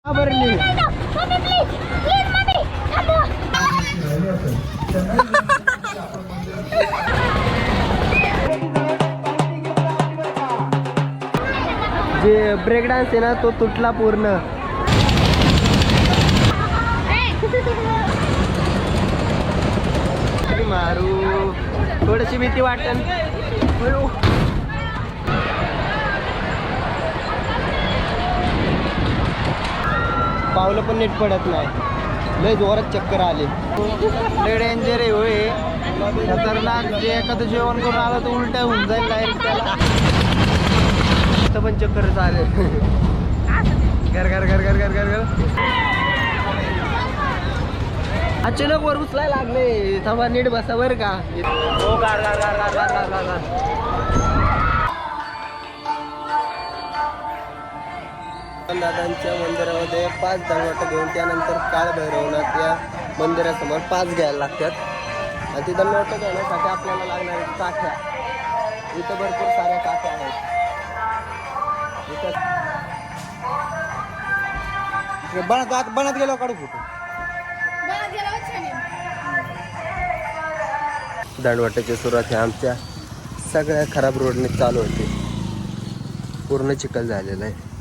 भरली जे break dance आहे ना तो तुटला पूर्ण. मारू थोडीशी भीती वाटेल. पावलं पण नीट पडत नाही. लय जोरात चक्कर आले. लय डेंजर आहे होय. खतरनाक. जे एखादं जेवण करून आलं तर उलटा होऊन जाईल डायरेक्ट त्याला. इथं पण चक्कर चालेल. घर घर घर घर घर घर घर. अचानक वर उचलायला लागले. थांबा नीट बसा बर का. हो गार गार गार गार गार गार गार गार. दादांच्या मंदिरामध्ये 5 दंडवट घेऊन त्यानंतर काळ भैरवनाथ या मंदिरासमोर 5 घ्यायला लागतात. आणि ती दंडवट घेण्यासाठी आपल्याला लागणार काठ्या. इथं भरपूर साऱ्या काठ्या आहेत. बनत गेलो काढू फोटो. दंडवटाची सुरुवात ही आमच्या सगळ्या खराब रोडने चालू होती. पूर्ण चिखल झालेलं आहे.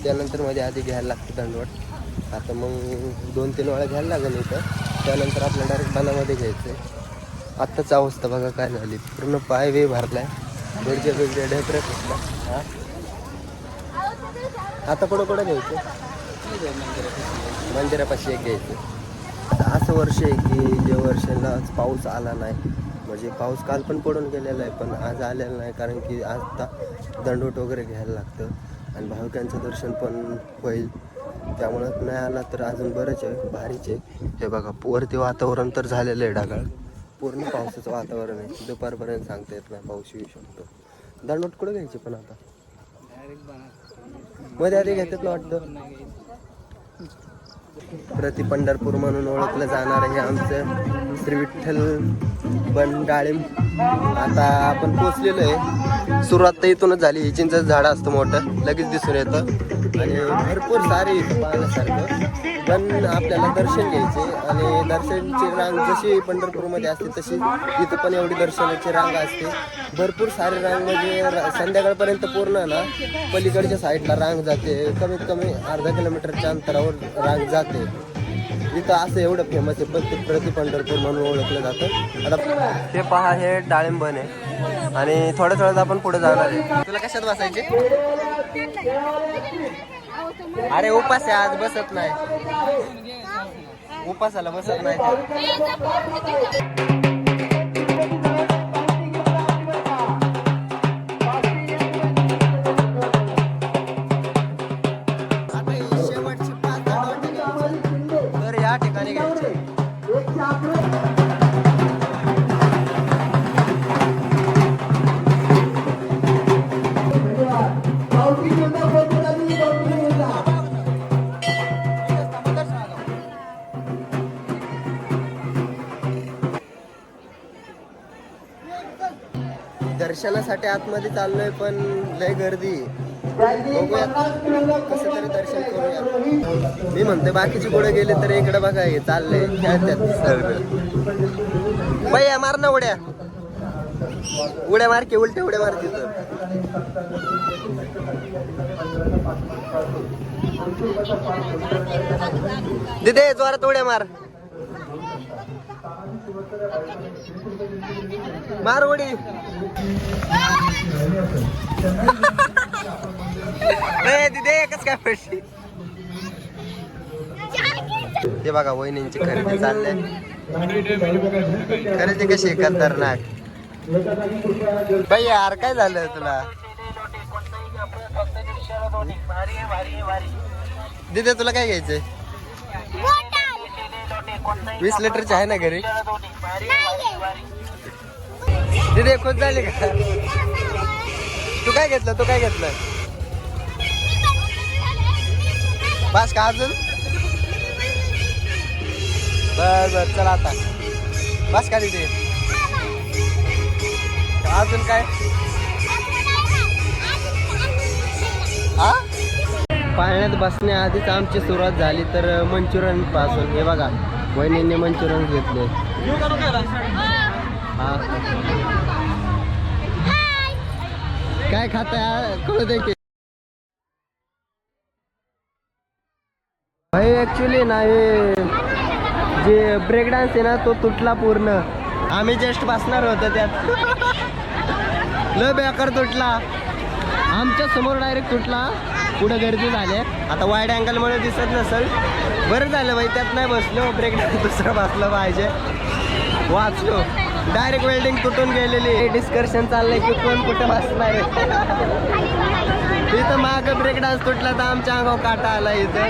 त्यानंतर मध्ये आधी घ्यायला लागतं दंडवट. आता मग 2-3 वेळा घ्यायला लागेल इथं. त्यानंतर आपल्याला डायरेक्ट बनामध्ये घ्यायचं आहे. आत्ताच अवस्था बघा काय झाली. पूर्ण पाय वे भरलाय. वेगळ्या वेगळ्या ढेकऱ्या फुटला. हां आता कुठं घ्यायचं. मंदिरापाशी एक घ्यायचं. असं वर्ष आहे की जे वर्षाला पाऊस आला नाही. म्हणजे पाऊस काल पण पडून गेलेला आहे पण आज आलेला नाही. कारण की आता दंडवट वगैरे घ्यायला लागतं आणि भाविकांचं दर्शन पण होईल. त्यामुळं नाही आला तर अजून बरंच आहे. भारीच आहे. हे बघा वरती वातावरण तर झालेलं आहे ढगाळ. पूर्ण पावसाचं वातावरण आहे. दुपारपर्यंत सांगता येत नाही पाऊस येऊ शकतो. दंडवट कुठं घ्यायचे पण आता मध्ये आधी घेतात ना वाटतं. प्रति पंढरपूर म्हणून ओळखलं जाणार आहे आमचं श्री विठ्ठल बन डाळिंब. आता आपण पोचलेलो आहे. सुरुवात तर इथूनच झाली. ही चिंचेचं झाड असतं मोठं लगेच दिसून येतं आणि भरपूर सारे इथं पाहण्यासारखं. पण आपल्याला दर्शन घ्यायचे आणि दर्शनची रांग जशी पंढरपूरमध्ये असते तशी इथं पण एवढी दर्शनाची रांग असते. भरपूर सारी रांग म्हणजे संध्याकाळपर्यंत पूर्ण ना पलीकडच्या साईडला रांग जाते. कमीत कमी अर्धा किलोमीटरच्या अंतरावर रांग जाते. इथं असं एवढं फेमस आहे पण ते प्रति पंढरपूर म्हणून ओळखलं जातं. आता हे पहा हे डाळिंबन आहे आणि थोड्या थोड्यात आपण पुढे जाणार आहे. तुला कशात बसायचे. अरे उपास आहे आज बसत नाही. उपासाला बसत नाही. शेवटची 5 दंडवट घ्यायची तर या ठिकाणी घ्यायचे. दर्शनासाठी आतमध्ये चाललोय पण लय गर्दी. बघूया कसं तरी दर्शन करूया. मी म्हणते बाकीचे पुढे गेले तर इकडे बघा हे चाललंय खेळतात. भैया मार ना उड्या. उड्या मार की उलट्या उड्या मार तिथं. दिदे जोरात उड्या मार. मार उडी. दिदे एकच काय पडली. ते बघा वहिनींची खरेदी चालले. खरेदी कशी खतरनाक. बाई यार काय झालं तुला. दिदे तुला काय घ्यायचंय. 20 लिटरची आहे ना घरी. दिदे खुश झाली का. तू काय घेतलं. बस का अजून. बर चला आता बस का दिदे. अजून काय. हा पाळण्यात बसण्याआधीच आमची सुरुवात झाली तर मंचुरियन पासून. हे बघा वहिनींनी मंचुरियन घेतले. हा काय खाताय कळू दे की भाई. ॲक्च्युली ना हे जे ब्रेक डान्स आहे ना तो तुटला पूर्ण. आम्ही जस्ट बसणार होतो त्यात लय बेकार तुटला. आमच्या समोर डायरेक्ट तुटला. पुढे गर्दी झाली. आता वाईड अँगलमुळे दिसत नसेल. बरं झालं बाई त्यात नाही बसलो. ब्रेक डान्स दुसरं बसलं पाहिजे. वाचलो. डायरेक्ट वेल्डिंग तुटून गेलेली. डिस्कशन चाललंय की कोण कुठं बसणार आहे. इथं मागं ब्रेक डान्स तुटला तर आमच्या अंगावर काटा आला इथं.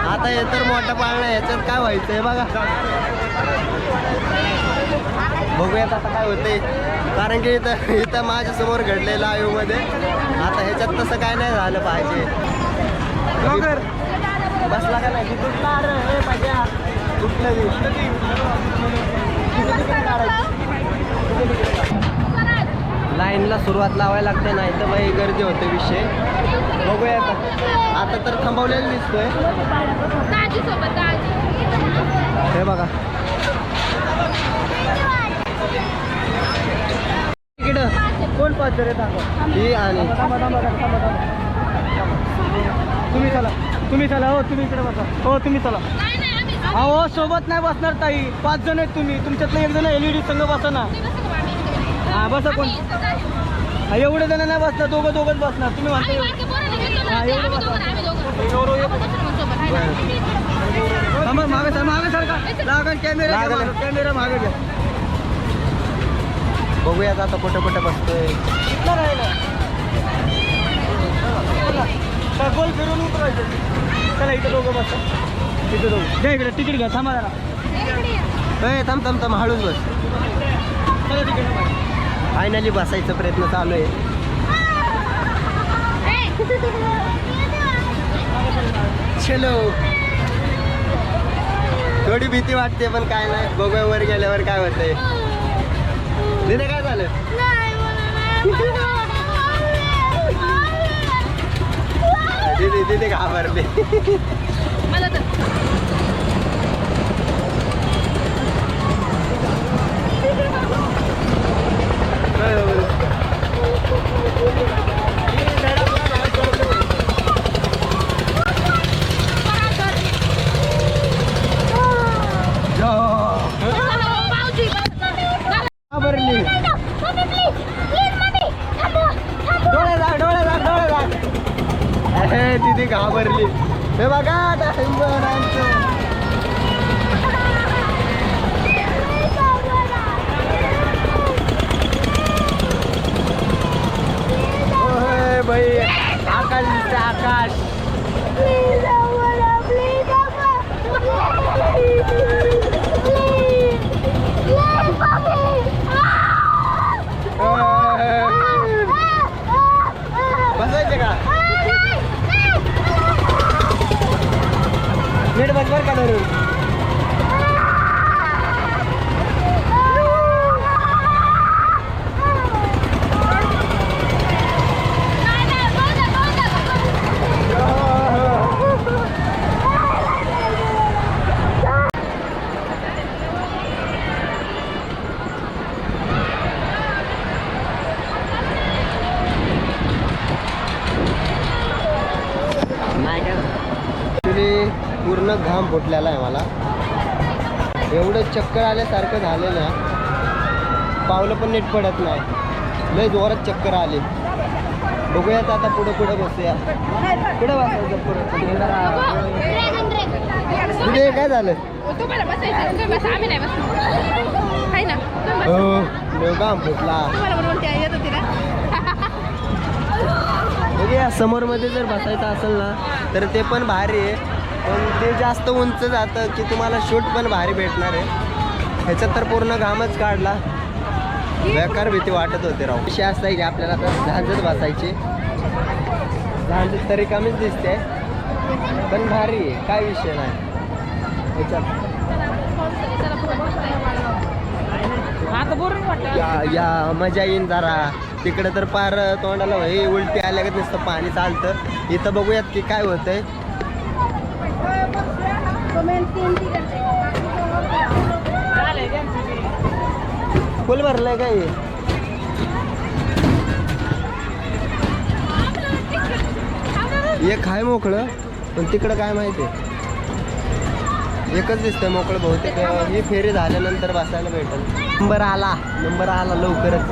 आता हे तर मोठा पाळणा ह्याच्यात काय व्हायचंय बघा. बघूयात आता काय होतंय. कारण की इथं माझ्या समोर घडलेलं लाईव्ह मध्ये. आता ह्याच्यात तसं काय नाही झालं पाहिजे. बसला का नाही तुटला रे पाहिजे. लाईनला सुरुवात लावायला लागते नाही तर बाई गर्दी होते विषय. बघूया आता तर थांबवलेलं दिसतोय. हे बघा इकडं कोण पाचर ही आणि तुम्ही चला हो. तुम्ही इकडे बसा हो. तुम्ही चला हो. सोबत नाही बसणार ताई. 5 जण आहेत तुम्ही. तुमच्यातलं एक जण LED संघ बसा ना. हा बसा. कोण एवढे जण नाही बसणार. दोघंच बसणार. तुम्ही म्हणता हा एवढं बसा. मागे सारखा लागण. कॅमेरा मागे घ्या. बघूयात आता कुठं कुठं बसतोय. गोल फिरून उतरायचं. चला इथं दोघं बसा. तिथं दोघं घ्या इकडे. तिकीट घ्या. थांबा जरा. थांब हळूच बस. चला तिकीट. फायनली बसायचा प्रयत्न चालू आहे. चलो. थोडी भीती वाटते पण काय नाही. बघूया वर गेल्यावर काय होतंय. तिथे काय झालं. तिथे घाबरले. तिथे घाबरली. हे बघा भाई. आकाश दिसते आकाश. बसायचे का नीट बस बर का धरून. पूर्ण घाम फुटलेला आहे मला. एवढं चक्कर आल्यासारखं झालं ना. पावलं पण नीट पडत नाही. लय जोरात चक्कर आले. बघूयात आता पुढे बसूया. पुढे बसायचं पुढे काय झालं. हो घाम फुटला. बघूया समोरमध्ये जर बसायचं असेल ना तर ते पण भारी आहे. पण ते जास्त उंच जातं की तुम्हाला शूट पण भारी भेटणार आहे. ह्याच्यात तर पूर्ण घामच काढला. बेकार भीती वाटत होते राव. विषय असा आहे की आपल्याला आता झांजत बसायची. झांजत तरी कमीच दिसते पण भारी आहे. काय विषय नाही ह्याच्यात. या मजा येईन जरा. तिकडे तर पार तोंडाला उलटी आल्यागत नुसतं पाणी चालतं. इथं बघूयात की काय होतंय. फुल भरलंय काय एक आहे मोकळं पण तिकडं काय माहिती एकच दिसतंय मोकळं बहुतेक ही फेरी झाल्यानंतर बसायला भेटेल. नंबर आला लवकरच.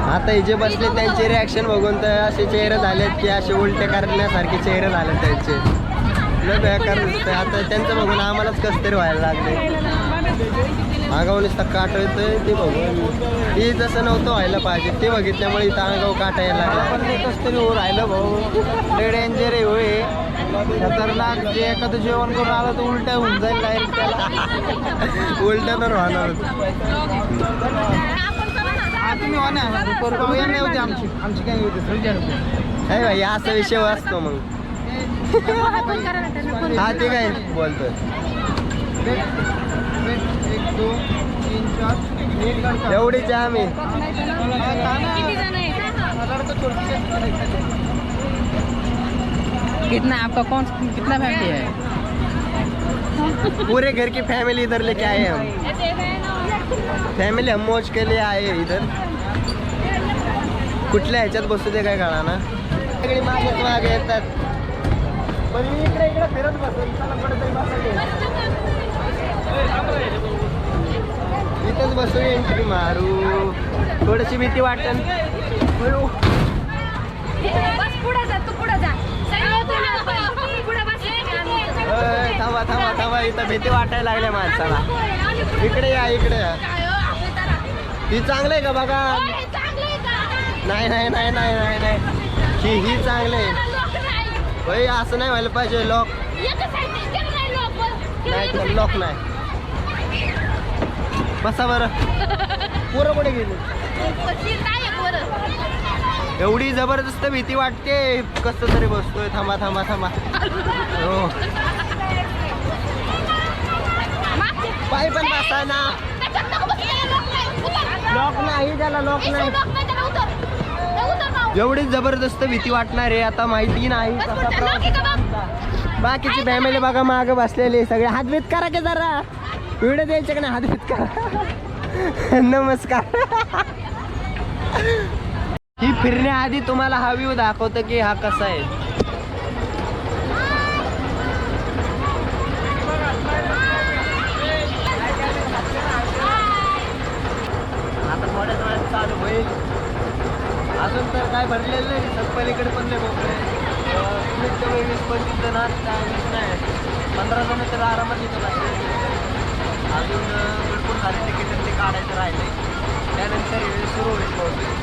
आता हे जे बसले त्यांचे रिॲक्शन बघून तर असे चेहरे झालेत की असे उलटे करण्यासारखे चेहरे झालेत त्यांचे. लय बेकार दिसतंय. आता त्यांचं बघून आम्हालाच कसं तरी व्हायला लागले. आगाव नुसता काट येतोय ते बघून. ही जसं नव्हतं व्हायला पाहिजे ते बघितल्यामुळे इथं आगाव काटा यायला लागला. पण ते कसं तरी हो राहिलं भाऊ. लय डेंजर आहे होय. खतरनाक. जे एखादं जेवण करून आलं तर उलट्या होऊन जाईल डायरेक्ट त्याला. उलट्या तर होणार. तुम्ही होण्या नाही होते आमची काही होते. आहे भाई असा विषय असतो मग. हा ते काय बोलतोय. 1 2 3 4 एवढीच आहे आम्ही. कितना आपका कितना फैमिली है? पूरे घर की फैमिली इधर लेके आए हम. फॅमिली हम मौज के लिए आए इधर. कुठल्या ह्याच्यात बसू दे काय कळा ना. सगळी मागे येतात. पण मी इकडे फिरत बसतो. इथंच बसू एंट्री मारू. थोडीशी भीती वाटेल. थांबा इथं भीती वाटायला लागल्या माणसाला. इकडे या. ही चांगलं आहे का बघा. नाही ही चांगलं आहे भाई. असं नाही व्हायला पाहिजे. लॉक नाही. बसा बरं. पोरं कुठे गेली. एवढी जबरदस्त भीती वाटते. कसं तरी बसतोय. थांबा हो. पाय पण बसा ना. लॉक नाही त्याला. लॉक नाही. एवढी जबरदस्त भीती वाटणार आहे. आता माहिती नाही कसा प्रवास. बाकीची फॅमिली बघा मागं बसलेले सगळे. हातभीत करा की जरा. व्हिडिओ द्यायचे का नाही. हातभीत करा. नमस्कार. ही फिरण्याआधी तुम्हाला हा व्ह्यू दाखवतो की हा कसा आहे. आता थोड्या वेळात चालू होईल. अजून तर काय भरलेलं नाही. सगळीकडे पण लय मोकळे. 20-25 जण नाही. 15 जण तर आरामात येतो लागले. अजून भरपूर सारे तिकीट ते काढायचं राहिले. त्यानंतर सुरू होईल बहुतेक.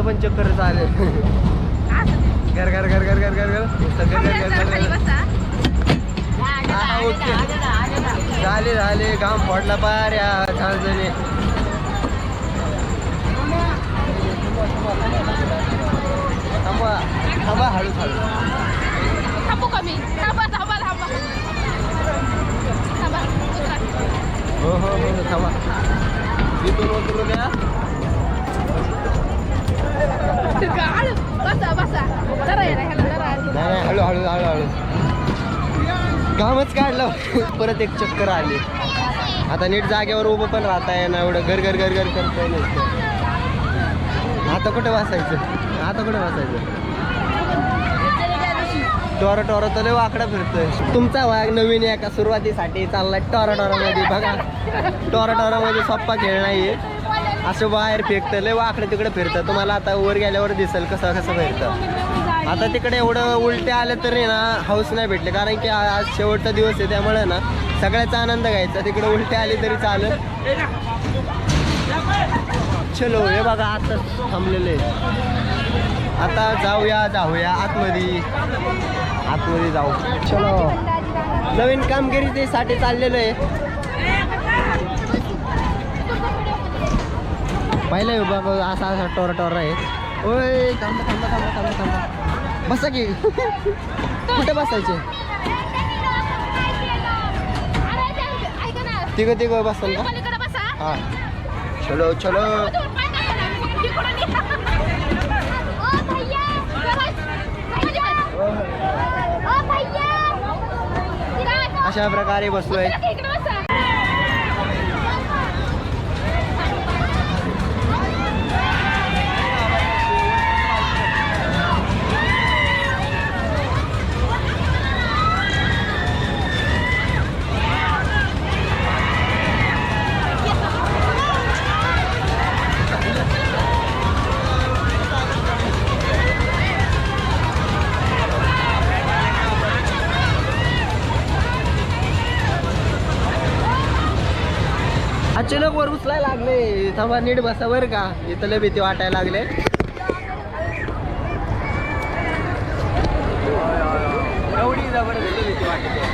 पण चक्कर चालेल. झाले काम फोडला पार या झाडजणे. थांबा हळू. हो थांबा. इथून उतरू द्या. नाही हळू. कामच काढलं. परत एक चक्कर आली. आता नीट जागेवर उभं पण राहता येईना. एवढं घर करता येईल. आता कुठे बसायचं. टॉरा तर लय वाकडा फिरतोय. तुमचा वाघ नवीन एका सुरुवातीसाठी चाललाय टॉरामध्ये. बघा टॉरामध्ये सोप्पा खेळ नाहीये. असं बाहेर फेकतं. लय वाकडं तिकडे फिरतं. तुम्हाला आता वर गेल्यावर दिसेल कसं फिरतं. आता तिकडे एवढं उलटे आले तरी ना हाऊस नाही भेटले. कारण की आज शेवटचा दिवस आहे. त्यामुळे ना सगळ्याचा आनंद घ्यायचा. तिकडे उलटे आले तरी चालेल. चलो हे बघा आता थांबलेले. आता जाऊया आतमध्ये जाऊ. चलो नवीन कामगिरीसाठी चाललेलो आहे. पहिला विभाग असा टोर आहे. ओय थांबा बसा की. कुठे बसायचे? तिघ बसल का? हा चलो अशा प्रकारे बसलोय. अचानक वर उचलायला लागले. थांबा नीट बसा बर का. इथं लय भीती वाटायला लागले. एवढी जबरदस्त भीती वाटते.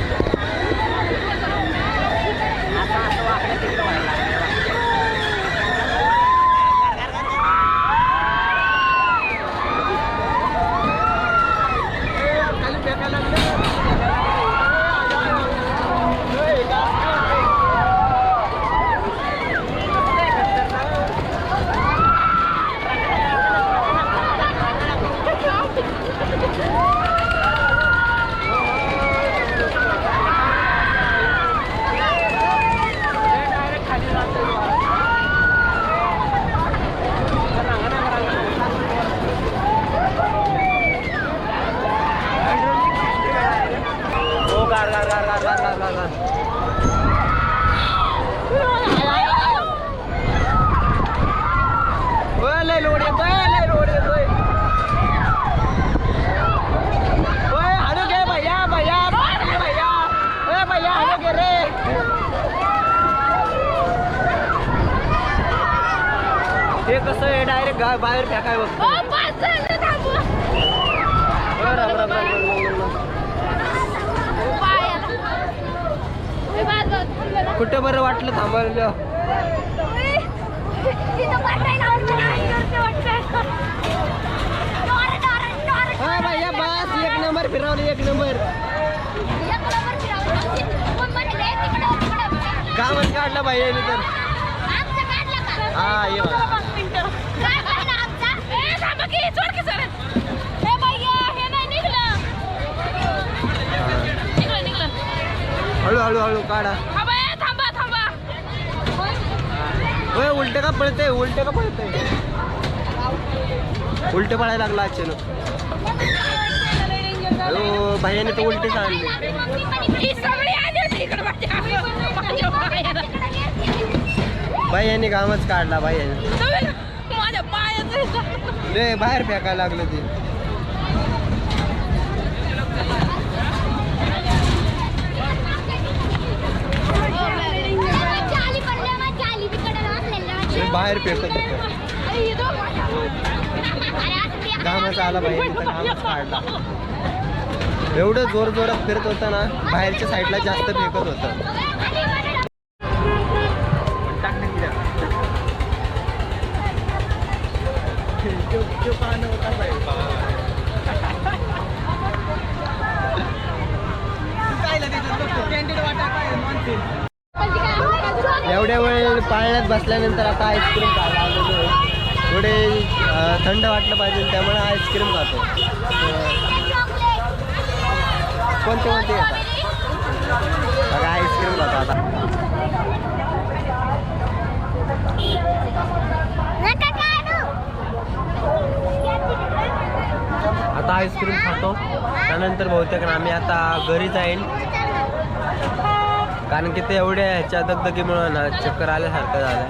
हे कसं आहे डायरेक्ट बाहेर फेकाय बघतो. कुठं बरं वाटलं थांबवलं. भैया बस एक नंबर फिरवलं. एक नंबर गावात काढला भैया तर. हा ये हळू काढा. उलट का पळते उलट पळायला लागला अचानक. भैयाने तर उलटे सांगले. भैयाने कामच काढला. भैयाने बाहेर फेकायला लागलं ते. बाहेर फेकत होतं. घामच आला भैयाने घामच काढला. एवढं जोरात फिरत होतं ना. बाहेरच्या साईडला जास्त फेकत होतं. एवढ्या वेळ पाळण्यात बसल्यानंतर आता आईस्क्रीम खायला आलेलो आहे. थोडे थंड वाटलं पाहिजे त्यामुळे आईस्क्रीम खातो. कोणते येतात बघा. आईस्क्रीम खातो आता आईस्क्रीम खातो. त्यानंतर बहुतेक आम्ही आता घरी जाईल. कारण की ते एवढ्या ह्याच्या दगदगीमुळे ना चक्कर आल्यासारखं झालं.